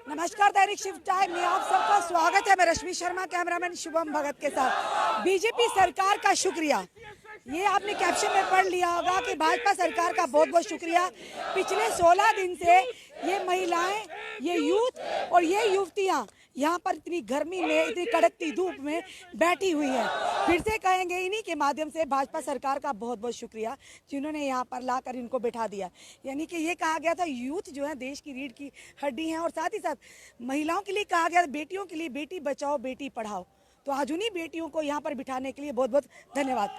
नमस्कार, दैनिक shift time में आप सबका स्वागत है। मैं रश्मि शर्मा, कैमरामैन शुभम भगत के साथ। बीजेपी सरकार का शुक्रिया, ये आपने कैप्शन में पढ़ लिया होगा कि भाजपा सरकार का बहुत बहुत शुक्रिया। पिछले 16 दिन से ये महिलाएं, ये यूथ और ये युवतियां यहाँ पर इतनी गर्मी में, इतनी कड़कती धूप में बैठी हुई है। फिर से कहेंगे इन्हीं के माध्यम से भाजपा सरकार का बहुत बहुत शुक्रिया, जिन्होंने यहाँ पर लाकर इनको बैठा दिया। यानी कि ये कहा गया था यूथ जो है देश की रीढ़ की हड्डी है, और साथ ही साथ महिलाओं के लिए कहा गया, बेटियों के लिए बेटी बचाओ बेटी पढ़ाओ। तो आज उन्हीं बेटियों को यहाँ पर बिठाने के लिए बहुत बहुत धन्यवाद।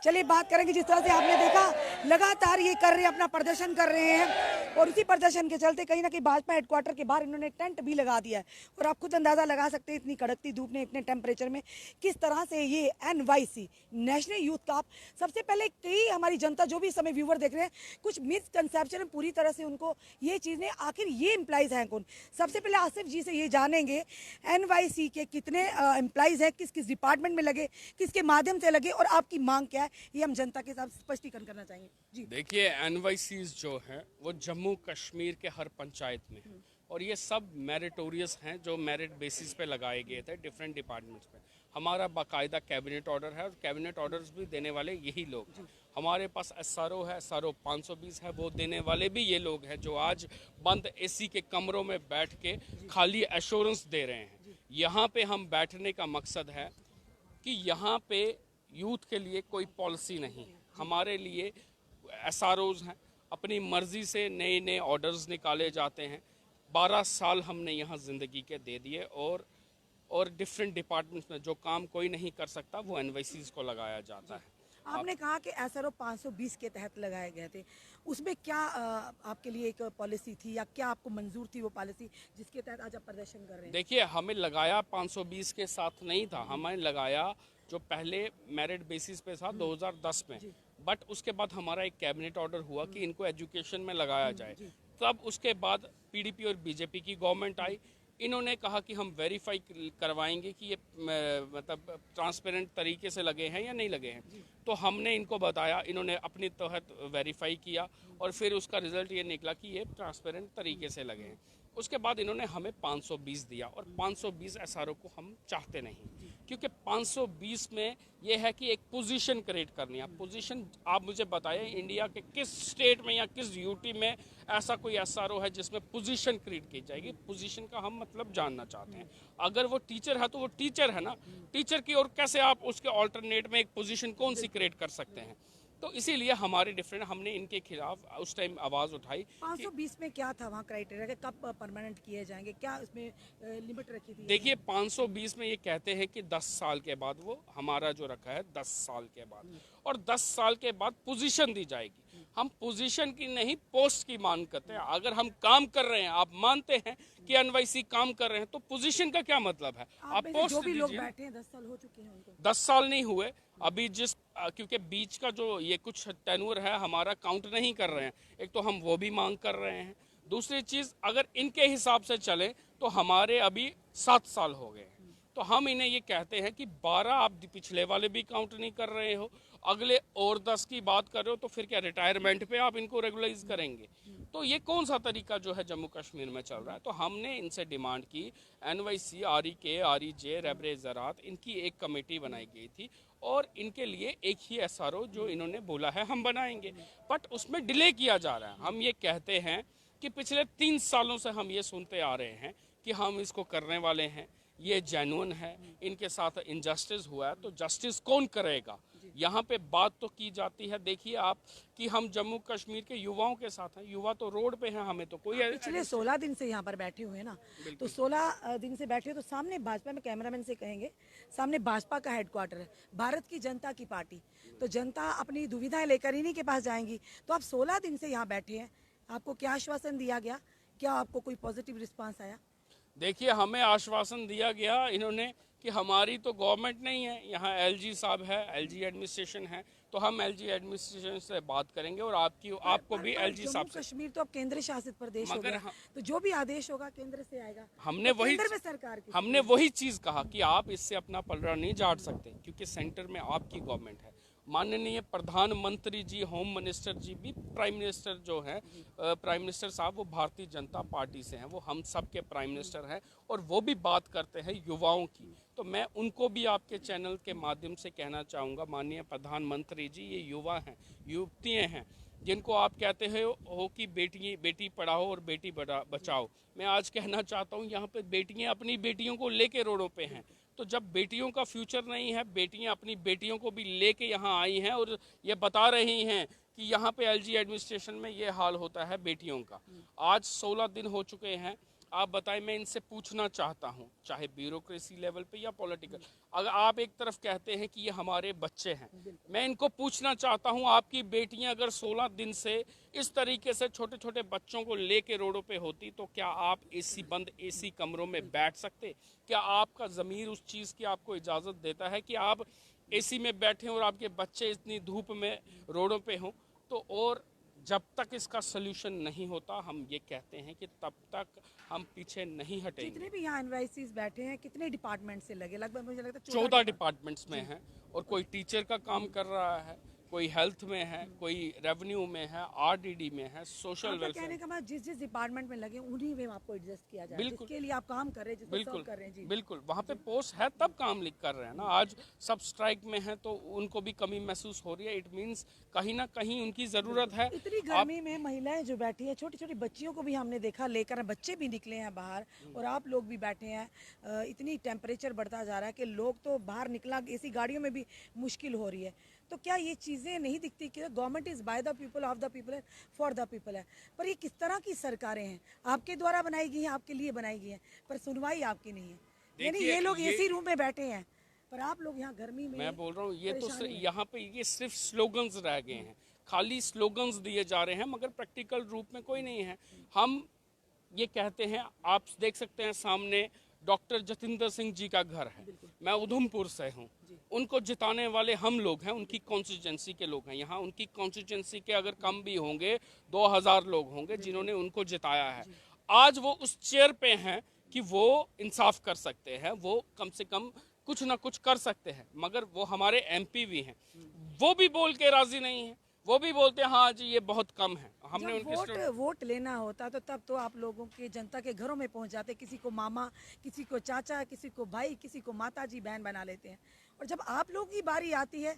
चलिए बात करेंगे, जिस तरह से आपने देखा लगातार ये कर रहे हैं, अपना प्रदर्शन कर रहे हैं, और उसी प्रदर्शन के चलते कहीं ना कहीं भाजपा हेडक्वार्टर के बाहर इन्होंने टेंट भी लगा दिया है। और आप खुद अंदाजा लगा सकते हैं इतनी कड़कती धूप में, इतने टेम्परेचर में किस तरह से ये NYC नेशनल यूथ कप। सबसे पहले कई हमारी जनता जो भी इस समय व्यूवर देख रहे हैं, कुछ मिसकंसेप्शन पूरी तरह से उनको ये चीज़ें, आखिर ये एम्प्लॉइज हैं कौन। सबसे पहले आसिफ जी से ये जानेंगे NYC के कितने एम्प्लॉइज हैं, किस किस डिपार्टमेंट में लगे, किसके माध्यम से लगे, और आपकी मांग क्या है, ये हम जनता के साथ स्पष्टीकरण करना चाहेंगे जी। देखिए, NYCs जो हैं वो जम्मू कश्मीर के हर पंचायत में, और ये सब मेरिटोरियस हैं जो मेरिट बेसिस पे लगाए गए थे डिफरेंट डिपार्टमेंट्स पे। हमारा बाकायदा कैबिनेट ऑर्डर है, और कैबिनेट ऑर्डर्स भी देने वाले यही लोग हैं। हमारे पास SRO है, SRO 520 है, वो देने वाले भी ये लोग हैं जो आज बंद AC के कमरों में बैठ के खाली एश्योरेंस दे रहे हैं। यहाँ पे हम बैठने का मकसद है कि यहाँ पे यूथ के लिए कोई पॉलिसी नहीं है। हमारे लिए SROs हैं, अपनी मर्जी से नए नए ऑर्डर्स निकाले जाते हैं। 12 साल हमने यहाँ ज़िंदगी के दे दिए, और डिफरेंट डिपार्टमेंट्स में जो काम कोई नहीं कर सकता वो NYCs को लगाया जाता है। आपने कहा कि SRO 520 के तहत लगाए गए थे, उसमें क्या आपके लिए एक पॉलिसी थी, या क्या आपको मंजूर थी वो पॉलिसी जिसके तहत आज आप प्रदर्शन कर रहे हैं? देखिए, हमें लगाया 520 के साथ नहीं था, हमें लगाया जो पहले मेरिट बेसिस पे था 2010 में, बट उसके बाद हमारा एक कैबिनेट ऑर्डर हुआ कि इनको एजुकेशन में लगाया जाए। तब उसके बाद PDP और BJP की गवर्नमेंट आई, इन्होंने कहा कि हम वेरीफाई करवाएंगे कि ये मतलब ट्रांसपेरेंट तरीके से लगे हैं या नहीं लगे हैं। तो हमने इनको बताया, इन्होंने अपने तहत वेरीफाई किया, और फिर उसका रिजल्ट ये निकला कि ये ट्रांसपेरेंट तरीके से लगे हैं। उसके बाद इन्होंने हमें 520 दिया, और 520 SRO को हम चाहते नहीं, क्योंकि 520 में ये है कि एक पोजीशन क्रिएट करनी है। पोजीशन आप मुझे बताइए, इंडिया के किस स्टेट में या किस UT में ऐसा कोई SRO है जिसमें पोजीशन क्रिएट की जाएगी। पोजीशन का हम मतलब जानना चाहते हैं। अगर वो टीचर है तो वो टीचर है ना, टीचर की, और कैसे आप उसके ऑल्टरनेट में एक पोजीशन कौन सी क्रिएट कर सकते हैं। तो इसीलिए हमारे डिफरेंट, हमने इनके खिलाफ उस टाइम आवाज़ उठाई। 520 में क्या था वहाँ क्राइटेरिया के, कब परमानेंट किए जाएंगे, क्या उसमें लिमिट रखी थी? देखिए, 520 में ये कहते हैं कि 10 साल के बाद, वो हमारा जो रखा है 10 साल के बाद, और 10 साल के बाद पोजीशन दी जाएगी। हम पोजीशन की नहीं, पोस्ट की मांग करते हैं। अगर हम काम कर रहे हैं, आप मानते हैं कि NYC काम कर रहे हैं, तो पोजीशन का क्या मतलब है? आप पोस्ट जो भी लोग बैठे हैं 10 साल हो चुके हैं उनको। 10 साल नहीं हुए अभी, क्योंकि बीच का जो ये कुछ टेन्योर है हमारा काउंट नहीं कर रहे हैं। एक तो हम वो भी मांग कर रहे हैं, दूसरी चीज़ अगर इनके हिसाब से चले तो हमारे अभी 7 साल हो गए हैं। तो हम इन्हें ये कहते हैं कि 12 आप पिछले वाले भी काउंट नहीं कर रहे हो, अगले और 10 की बात कर रहे हो, तो फिर क्या रिटायरमेंट पे आप इनको रेगुलराइज करेंगे? तो ये कौन सा तरीका जो है जम्मू कश्मीर में चल रहा है। तो हमने इनसे डिमांड की, NYC, REK, REJ, रेबरे ज़रात, इनकी एक कमेटी बनाई गई थी, और इनके लिए एक ही SRO जो इन्होंने बोला है हम बनाएंगे, बट उसमें डिले किया जा रहा है। हम ये कहते हैं कि पिछले 3 सालों से हम ये सुनते आ रहे हैं कि हम इसको करने वाले हैं, ये जेन्युइन है, इनके साथ इनजस्टिस हुआ है, तो जस्टिस कौन करेगा? यहाँ पे बात तो की जाती है, देखिए आप, कि हम जम्मू कश्मीर के युवाओं के साथ हैं। युवा तो रोड पे हैं, हमें तो कोई पिछले 16 दिन से यहाँ पर बैठे हुए हैं ना, तो 16 दिन से बैठे, तो सामने भाजपा में, कैमरामैन से कहेंगे, सामने भाजपा का हेडक्वार्टर है, भारत की जनता की पार्टी। तो जनता अपनी दुविधाएं लेकर इन्हीं के पास जाएंगी। तो आप 16 दिन से यहाँ बैठे हैं, आपको क्या आश्वासन दिया गया, क्या आपको कोई पॉजिटिव रिस्पांस आया? देखिए, हमें आश्वासन दिया गया इन्होंने कि हमारी तो गवर्नमेंट नहीं है, यहाँ LG साहब है, LG एडमिनिस्ट्रेशन है, तो हम LG एडमिनिस्ट्रेशन से बात करेंगे, और आपको भी LG साहब से। कश्मीर तो अब केंद्र शासित प्रदेश हो गया, तो जो भी आदेश होगा केंद्र से आएगा। हमने तो वही सरकार की हमने वही चीज़ कहा कि आप इससे अपना पलड़ा नहीं झाड़ सकते, क्योंकि सेंटर में आपकी गवर्नमेंट है। माननीय प्रधानमंत्री जी, होम मिनिस्टर जी भी, प्राइम मिनिस्टर जो हैं, प्राइम मिनिस्टर साहब वो भारतीय जनता पार्टी से हैं, वो हम सब के प्राइम मिनिस्टर हैं और वो भी बात करते हैं युवाओं की। तो मैं उनको भी आपके चैनल के माध्यम से कहना चाहूँगा, माननीय प्रधानमंत्री जी, ये युवा हैं, युवतियाँ हैं, जिनको आप कहते हो कि बेटी पढ़ाओ और बेटी बचाओ। मैं आज कहना चाहता हूँ यहाँ पे बेटियाँ अपनी बेटियों को लेके रोडों पे हैं। तो जब बेटियों का फ्यूचर नहीं है, बेटियां अपनी बेटियों को भी लेके यहाँ आई हैं और ये बता रही हैं कि यहाँ पे एलजी एडमिनिस्ट्रेशन में ये हाल होता है बेटियों का। आज 16 दिन हो चुके हैं। आप बताएं, मैं इनसे पूछना चाहता हूँ, चाहे ब्यूरोक्रेसी लेवल पे या पॉलिटिकल, अगर आप एक तरफ कहते हैं कि ये हमारे बच्चे हैं, मैं इनको पूछना चाहता हूँ, आपकी बेटियां अगर 16 दिन से इस तरीके से छोटे छोटे बच्चों को लेके रोडों पे होती, तो क्या आप एसी बंद एसी कमरों में बैठ सकते? क्या आपका ज़मीर उस चीज़ की आपको इजाज़त देता है कि आप एसी में बैठें और आपके बच्चे इतनी धूप में रोडों पे हों? तो और जब तक इसका सलूशन नहीं होता, हम ये कहते हैं कि तब तक हम पीछे नहीं हटेंगे। जितने भी यहाँ एनवाईसीज बैठे हैं, कितने डिपार्टमेंट से लगे? लगभग मुझे लगता है 14 डिपार्टमेंट्स में हैं और कोई टीचर का काम कर रहा है, कोई हेल्थ में है, कोई रेवेन्यू में है, आरडीडी में है, सोशल आपका कहने वेलफेयर। का मतलब जिस डिपार्टमेंट में लगे उन्हीं में आपको एडजस्ट किया जाए, बिल्कुल। जिसके लिए आप काम कर रहे हैं, जिसको सर्व बिल्कुल कर रहे हैं। जी बिल्कुल, वहाँ पे पोस्ट है तब काम लिख कर रहे हैं ना। आज सब स्ट्राइक में हैं तो उनको भी कमी महसूस हो रही है। इट मीन्स कहीं ना कहीं उनकी ज़रूरत है। इतनी गर्मी में महिलाएं जो बैठी है, छोटी छोटी बच्चियों को भी हमने देखा लेकर, बच्चे भी निकले हैं बाहर और आप लोग भी बैठे हैं। इतनी टेम्परेचर बढ़ता जा रहा है कि लोग तो बाहर निकला ऐसी गाड़ियों में भी मुश्किल हो रही है। तो क्या ये चीज़ें नहीं दिखती कि government is by the people, of the people है, फॉर द पीपल है? पर ये किस तरह की सरकारें हैं? आपके द्वारा बनाई गई हैं, आपके लिए बनाई गई हैं, पर सुनवाई आपकी नहीं है। यानी देखिए, ये लोग एसी रूम में बैठे हैं, पर आप लोग यहाँ गर्मी में। मैं बोल रहा हूँ, ये तो परेशानी है। यहाँ पे ये सिर्फ स्लोगन्स रह गए हैं, खाली स्लोगन्स दिए जा रहे हैं, मगर प्रैक्टिकल रूप में कोई नहीं है। हम ये कहते हैं, आप देख सकते हैं सामने डॉक्टर जतिंदर सिंह जी का घर है, मैं उधमपुर से हूँ, उनको जिताने वाले हम लोग हैं, उनकी कॉन्स्टिट्यूंसी के लोग हैं। यहाँ उनकी कॉन्स्टिट्यूंसी के अगर कम भी होंगे 2000 लोग होंगे जिन्होंने उनको जिताया है। आज वो उस चेयर पे हैं कि वो इंसाफ कर सकते हैं, वो कम से कम कुछ ना कुछ कर सकते हैं, मगर वो हमारे एमपी भी हैं, वो भी बोल के राजी नहीं है। वो भी बोलते हैं हाँ जी ये बहुत कम है। हमने जब उनकी वोट लेना होता तो तब तो आप लोगों के जनता के घरों में पहुंच जाते, किसी को मामा, किसी को चाचा, किसी को भाई, किसी को माता जी बहन बना लेते हैं। और जब आप लोगों की बारी आती है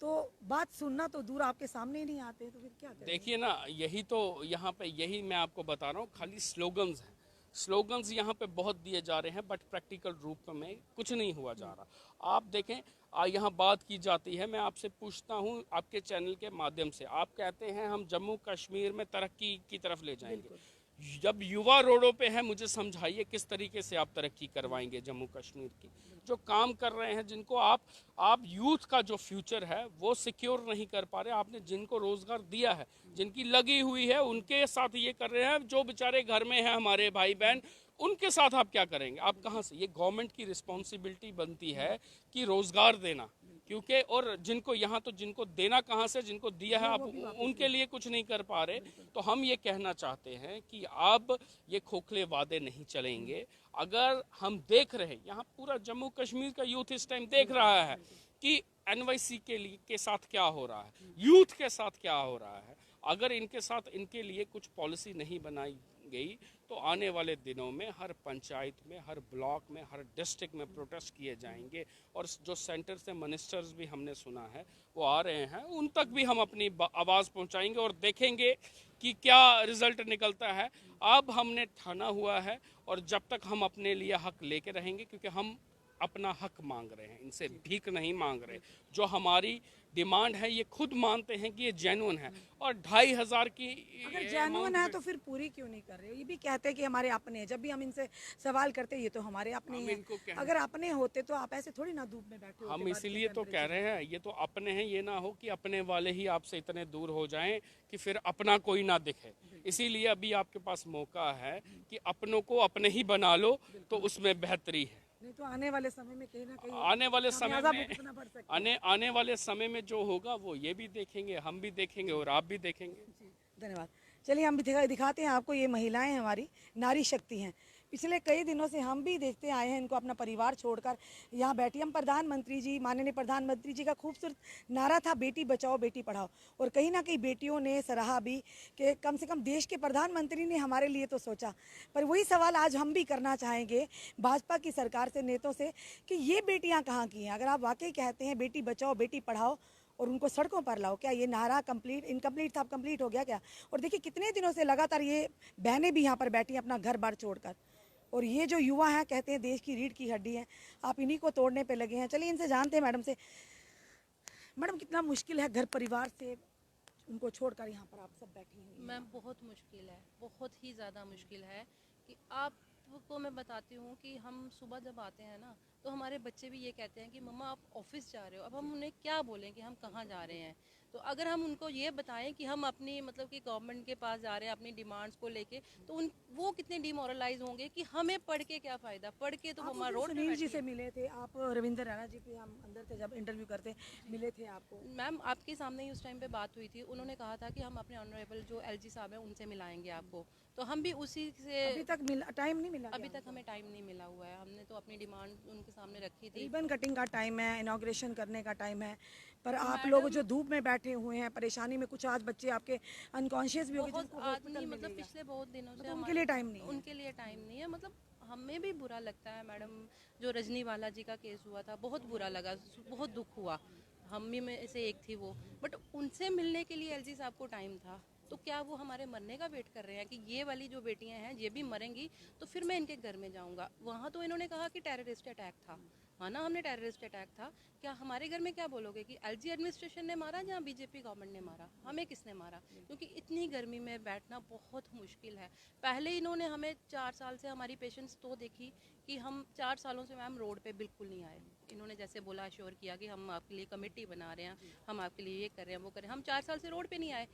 तो बात सुनना तो दूर, आपके सामने ही नहीं आते, तो फिर क्या करें? देखिए ना, यही तो यहाँ पे, यही मैं आपको बता रहा हूँ, खाली स्लोगन्स हैं। स्लोगन्स यहाँ पे बहुत दिए जा रहे हैं, बट प्रैक्टिकल रूप में कुछ नहीं हुआ जा रहा। आप देखें, यहाँ बात की जाती है, मैं आपसे पूछता हूँ आपके चैनल के माध्यम से, आप कहते हैं हम जम्मू कश्मीर में तरक्की की तरफ ले जाएंगे। जब युवा रोडों पे है, मुझे समझाइए किस तरीके से आप तरक्की करवाएंगे जम्मू कश्मीर की? जो काम कर रहे हैं, जिनको आप यूथ का जो फ्यूचर है वो सिक्योर नहीं कर पा रहे। आपने जिनको रोजगार दिया है, जिनकी लगी हुई है, उनके साथ ये कर रहे हैं। जो बेचारे घर में हैं हमारे भाई बहन, उनके साथ आप क्या करेंगे? आप कहाँ से? ये गवर्नमेंट की रिस्पॉन्सिबिलिटी बनती है कि रोजगार देना, क्योंकि और जिनको यहाँ तो जिनको देना कहाँ से, जिनको दिया है आप उनके लिए कुछ नहीं कर पा रहे। तो हम ये कहना चाहते हैं कि अब ये खोखले वादे नहीं चलेंगे। अगर हम देख रहे, यहाँ पूरा जम्मू कश्मीर का यूथ इस टाइम देख रहा है कि एनवाईसी के साथ क्या हो रहा है, यूथ के साथ क्या हो रहा है। अगर इनके साथ, इनके लिए कुछ पॉलिसी नहीं बनाई गई तो आने वाले दिनों में हर पंचायत में, हर ब्लॉक में, हर डिस्ट्रिक्ट में प्रोटेस्ट किए जाएंगे। और जो सेंटर से मिनिस्टर्स भी हमने सुना है वो आ रहे हैं, उन तक भी हम अपनी आवाज़ पहुंचाएंगे और देखेंगे कि क्या रिजल्ट निकलता है। अब हमने ठाना हुआ है और जब तक हम अपने लिए हक लेके रहेंगे, क्योंकि हम अपना हक मांग रहे हैं, इनसे भीख नहीं मांग रहे। जो हमारी डिमांड है ये खुद मानते हैं कि ये जेन्युइन है। और 2500 की अगर जेन्युइन है तो फिर पूरी क्यों नहीं कर रहे हो? ये भी कहते हैं कि हमारे अपने हैं। जब भी हम इनसे सवाल करते हैं, ये तो हमारे अपने हैं। अगर अपने होते तो आप ऐसे थोड़ी ना धूप में बैठे होते। हम इसीलिए तो कह रहे हैं, ये तो अपने हैं, ये ना हो कि अपने वाले ही आपसे इतने दूर हो जाएं कि फिर अपना कोई ना दिखे। इसीलिए अभी आपके पास मौका है कि अपनों को अपने ही बना लो, तो उसमें बेहतरी है। नहीं तो आने वाले समय में कहीं ना कहीं आने वाले समय भुगतना पड़ सकता है। में आने वाले समय में जो होगा वो ये भी देखेंगे, हम भी देखेंगे और आप भी देखेंगे। जी, धन्यवाद। चलिए हम भी दिखाते हैं आपको, ये महिलाएं हमारी नारी शक्ति हैं। पिछले कई दिनों से हम भी देखते आए हैं इनको अपना परिवार छोड़कर यहाँ बैठी। हम प्रधानमंत्री जी, माननीय प्रधानमंत्री जी का खूबसूरत नारा था बेटी बचाओ बेटी पढ़ाओ, और कहीं ना कहीं बेटियों ने सराहा भी कि कम से कम देश के प्रधानमंत्री ने हमारे लिए तो सोचा। पर वही सवाल आज हम भी करना चाहेंगे भाजपा की सरकार से, नेताओं से, कि ये बेटियाँ कहाँ की हैं? अगर आप वाकई कहते हैं बेटी बचाओ बेटी पढ़ाओ और उनको सड़कों पर लाओ, क्या ये नारा कंप्लीट इनकम्प्लीट था, अब कंप्लीट हो गया क्या? और देखिए कितने दिनों से लगातार ये बहनें भी यहाँ पर बैठी हैं अपना घर बार छोड़कर, और ये जो युवा हैं कहते हैं देश की रीढ़ की हड्डी है, आप इन्हीं को तोड़ने पे लगे हैं। चलिए इनसे जानते हैं मैडम से। मैडम कितना मुश्किल है घर परिवार से उनको छोड़कर यहाँ पर आप सब बैठी हैं? मैम बहुत मुश्किल है, बहुत ही ज़्यादा मुश्किल है। कि आपको मैं बताती हूँ कि हम सुबह जब आते हैं ना तो हमारे बच्चे भी ये कहते हैं कि मम्मा आप ऑफिस जा रहे हो। अब हम उन्हें क्या बोलें कि हम कहाँ जा रहे हैं? तो अगर हम उनको ये बताएं कि हम अपनी मतलब कि गवर्नमेंट के पास जा रहे हैं अपनी डिमांड्स को लेके, तो वो कितने डिमोरलाइज होंगे कि हमें पढ़ के क्या फ़ायदा, पढ़ के तो आप हमारा उस दिन रोड पे सुनील जी बैठे से मिले थे आप, रविंद्र रैना जी पे हम अंदर से जब इंटरव्यू करते मिले थे आपको। मैम आपके सामने ही उस टाइम पे बात हुई थी। उन्होंने कहा था कि हम अपने ऑनरेबल जो एलजी साहब हैं उनसे मिलाएंगे आपको, तो हम भी उसी से अभी तक मिला टाइम नहीं मिला? अभी तक हमें टाइम नहीं मिला हुआ है। हमने तो अपनी डिमांड उनके सामने रखी थी। रिबन कटिंग का टाइम है, इनाग्रेशन करने का टाइम है, पर आप लोग जो धूप में बैठे हुए हैं परेशानी में, कुछ आज बच्चे आपके अनकॉन्शियस भी हो गए बहुत जिनको हॉस्पिटल आदमी में मतलब ले गया। पिछले बहुत दिनों से उनके लिए टाइम नहीं है। उनके लिए टाइम नहीं है। मतलब हमें भी बुरा लगता है मैडम, जो रजनीवाला जी का केस हुआ था बहुत बुरा लगा, बहुत दुख हुआ। हम भी में से एक थी वो, बट उनसे मिलने के लिए एलजी साहब को टाइम था। तो क्या वो हमारे मरने का वेट कर रहे हैं कि ये वाली जो बेटियां हैं ये भी मरेंगी तो फिर मैं इनके घर में जाऊंगा? वहाँ तो इन्होंने कहा कि टेररिस्ट अटैक था, माना हमने टेररिस्ट अटैक था। क्या हमारे घर में क्या बोलोगे कि एलजी एडमिनिस्ट्रेशन ने मारा या बीजेपी गवर्नमेंट ने मारा? हमें किसने मारा? क्योंकि इतनी गर्मी में बैठना बहुत मुश्किल है। पहले इन्होंने हमें 4 साल से हमारी पेशेंट्स तो देखी कि हम 4 सालों से मैम रोड पे बिल्कुल नहीं आए। इन्होंने जैसे बोला, अश्योर किया कि हम आपके लिए कमेटी बना रहे हैं, हम आपके लिए ये कर रहे हैं वो कर रहे हैं। हम 4 साल से रोड पे नहीं आए।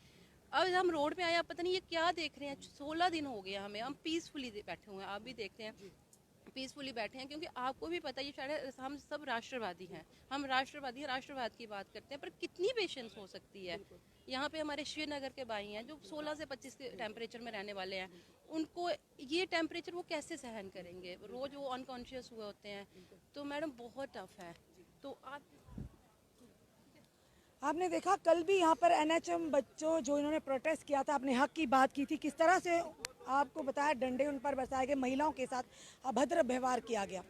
अब हम रोड पे आए, आप पता नहीं ये क्या देख रहे हैं। 16 दिन हो गया हमें, हम पीसफुली बैठे हुए हैं। आप भी देखते हैं पीसफुली बैठे हैं, क्योंकि आपको भी पता है ये शायद हम सब राष्ट्रवादी हैं, हम राष्ट्रवादी राष्ट्रवाद की बात करते हैं, पर कितनी पेशेंस हो सकती है? यहाँ पे हमारे श्रीनगर के भाई हैं जो 16 से 25 के टेम्परेचर में रहने वाले हैं, उनको ये टेम्परेचर वो कैसे सहन करेंगे? रोज वो अनकॉन्शियस हुए होते हैं। तो मैडम बहुत टफ है। तो आप आपने देखा कल भी यहाँ पर एनएचएम बच्चों जो इन्होंने प्रोटेस्ट किया था, अपने हक की बात की थी, किस तरह से आपको बताया डंडे उन पर बरसाए गए, महिलाओं के साथ अभद्र व्यवहार किया गया।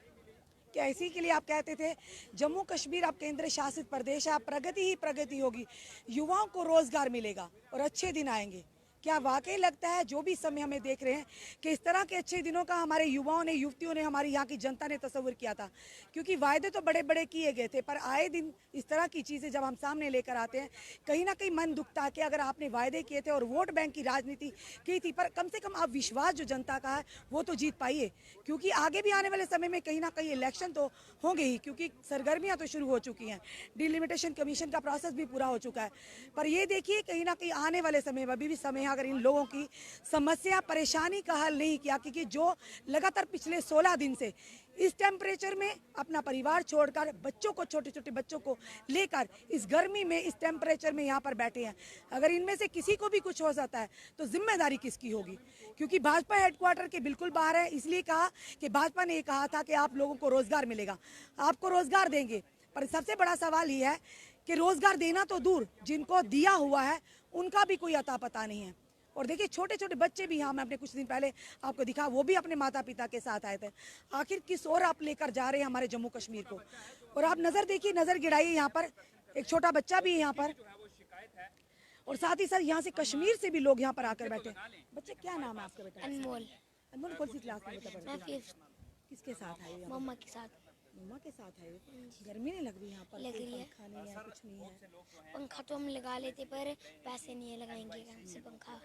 क्या इसी के लिए आप कहते थे जम्मू कश्मीर अब केंद्र शासित प्रदेश है, अब प्रगति ही प्रगति होगी, युवाओं को रोजगार मिलेगा और अच्छे दिन आएंगे? क्या वाकई लगता है जो भी समय हमें देख रहे हैं कि इस तरह के अच्छे दिनों का हमारे युवाओं ने, युवतियों ने, हमारी यहाँ की जनता ने तस्वीर किया था? क्योंकि वायदे तो बड़े बड़े किए गए थे, पर आए दिन इस तरह की चीज़ें जब हम सामने लेकर आते हैं कहीं ना कहीं मन दुखता है कि अगर आपने वायदे किए थे और वोट बैंक की राजनीति की थी, पर कम से कम आप विश्वास जो जनता का है वो तो जीत पाइए। क्योंकि आगे भी आने वाले समय में कहीं ना कहीं इलेक्शन तो होंगे ही, क्योंकि सरगर्मियाँ तो शुरू हो चुकी हैं, डिलिमिटेशन कमीशन का प्रोसेस भी पूरा हो चुका है। पर ये देखिए कहीं ना कहीं आने वाले समय में, अभी भी समय है, अगर इन लोगों की समस्या परेशानी का हल नहीं किया, क्योंकि जो लगातार पिछले 16 दिन से इस टेम्परेचर में अपना परिवार छोड़कर बच्चों को, छोटे छोटे बच्चों को लेकर इस गर्मी में, इस टेम्परेचर में यहाँ पर बैठे हैं, अगर इनमें से किसी को भी कुछ हो जाता है तो जिम्मेदारी किसकी होगी? क्योंकि भाजपा हेडक्वार्टर के बिल्कुल बाहर है। इसलिए कहा कि भाजपा ने कहा था कि आप लोगों को रोजगार मिलेगा, आपको रोजगार देंगे, पर सबसे बड़ा सवाल ये है कि रोजगार देना तो दूर, जिनको दिया हुआ है उनका भी कोई अता पता नहीं है। और देखिए छोटे छोटे बच्चे भी, यहाँ मैं अपने कुछ दिन पहले आपको दिखा, वो भी अपने माता पिता के साथ आए थे। आखिर किस ओर आप लेकर जा रहे हैं हमारे जम्मू कश्मीर को? और आप नजर देखिए, नजर गिराइए, यहाँ पर एक छोटा बच्चा भी है यहाँ पर, और साथ ही साथ यहाँ से कश्मीर से भी लोग यहाँ पर आकर बैठे। बच्चे क्या नाम है आपका बेटा? अनमोल। अनमोल कौन सी क्लास में बेटा मैं पढ़ती है? 5th किसके साथ आई है? मम्मा के साथ। मम्मा के साथ है? गर्मी नहीं लग रही यहाँ पर? लग कोई रही है। पंखा नहीं है, कुछ नहीं है। पंखा तो हम लगा लेते पर पैसे नहीं है लगाएंगे कहाँ से पंखा।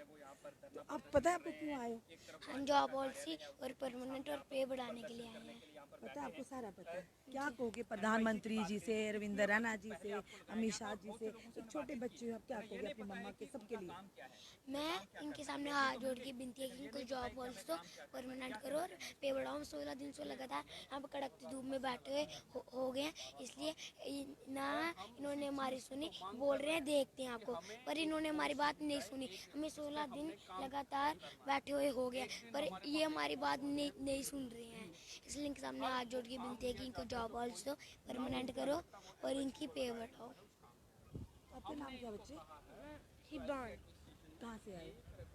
तो अब पता है आपको क्यों आए हो? हम जॉब पॉलिसी और परमानेंट और पे बढ़ाने के लिए आए हैं। पता है आपको, सारा पता है? क्या कहोगे प्रधानमंत्री जी से, रविंद्र रैना जी से, अमित शाह जी से, एक छोटे बच्चे हो, आप क्या कहोगे अपनी मम्मा के, सबके लिए? मैं इनके सामने हाथ जोड़ के विनती है कि इनको जॉब पॉलिसी तो परमानेंट करो और पे बढ़ाओ। 16 दिन से लगातार यहाँ पर कड़कती धूप में बैठे हुए हो गए हैं, इसलिए ना इन्होंने हमारी सुनी। बोल रहे हैं देखते हैं आपको, पर इन्होंने हमारी बात नहीं सुनी। हमें 16 दिन लगातार बैठे हुए हो गए, पर ये हमारी बात नहीं सुन रहे हैं। इसलिए इनके सामने हाथ जोड़ के विनती है कि इनको जॉब ऑल्सो परमानेंट करो और इनकी पे बढ़ाओ। आपका नाम क्या बच्चे? हिबान, कहाँ से आए?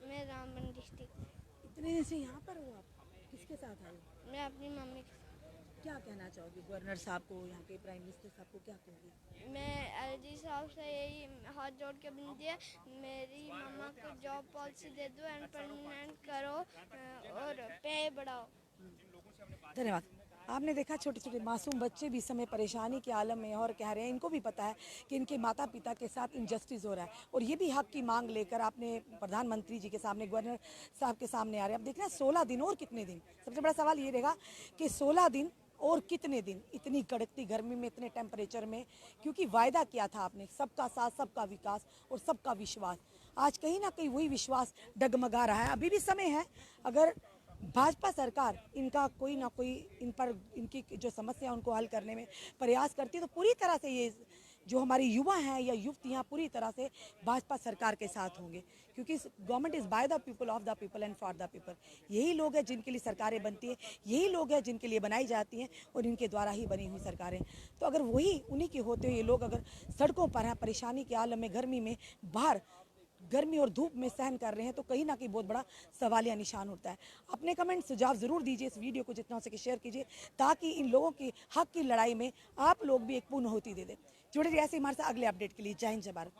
मैं रामबन डिस्ट्रिक्ट। इतने दिन से यहाँ पर हो आप? किसके साथ आए हो? मैं अपनी मम्मी के क्या कहना चाहोगी गवर्नर साहब को, यहाँ के प्राइम मिनिस्टर साहब को क्या कहोगी? मैं एलजी साहब से यही हाथ जोड़ के विनती है, मेरी मम्मा को जॉब पॉलिसी दे दो एंड परमानेंट करो और पे बढ़ाओ। धन्यवाद। आपने देखा छोटे छोटे मासूम बच्चे भी इस समय परेशानी के आलम में और कह रहे हैं, इनको भी पता है कि इनके माता पिता के साथ इनजस्टिस हो रहा है और ये भी हक की मांग लेकर आपने प्रधानमंत्री जी के सामने, गवर्नर साहब के सामने आ रहे हैं। अब देख रहे हैं 16 दिन और कितने दिन। सबसे बड़ा सवाल ये रहेगा कि 16 दिन और कितने दिन इतनी कड़कती गर्मी में, इतने टेम्परेचर में, क्योंकि वायदा किया था आपने सबका साथ, सबका विकास और सबका विश्वास। आज कहीं ना कहीं वही विश्वास डगमगा रहा है। अभी भी समय है, अगर भाजपा सरकार इनका कोई ना कोई, इन पर इनकी जो समस्या उनको हल करने में प्रयास करती है, तो पूरी तरह से ये जो हमारे युवा हैं या युवतियाँ पूरी तरह से भाजपा सरकार के साथ होंगे, क्योंकि government is by the people, of the people and for the people. यही लोग हैं जिनके लिए सरकारें बनती हैं, यही लोग हैं जिनके लिए बनाई जाती हैं और इनके द्वारा ही बनी हुई सरकारें। तो अगर वही उन्हीं के होते हुए ये लोग अगर सड़कों पर हैं, परेशानी के आलम में, गर्मी में, बाहर गर्मी और धूप में सहन कर रहे हैं, तो कहीं ना कहीं बहुत बड़ा सवालिया निशान उठता है। अपने कमेंट सुझाव ज़रूर दीजिए, इस वीडियो को जितना हो सके शेयर कीजिए, ताकि इन लोगों की हक की लड़ाई में आप लोग भी एक पूर्ण होती दे दें। जुड़े रहिए ऐसे हमारे साथ अगले अपडेट के लिए। जय हिंद, जय भारत।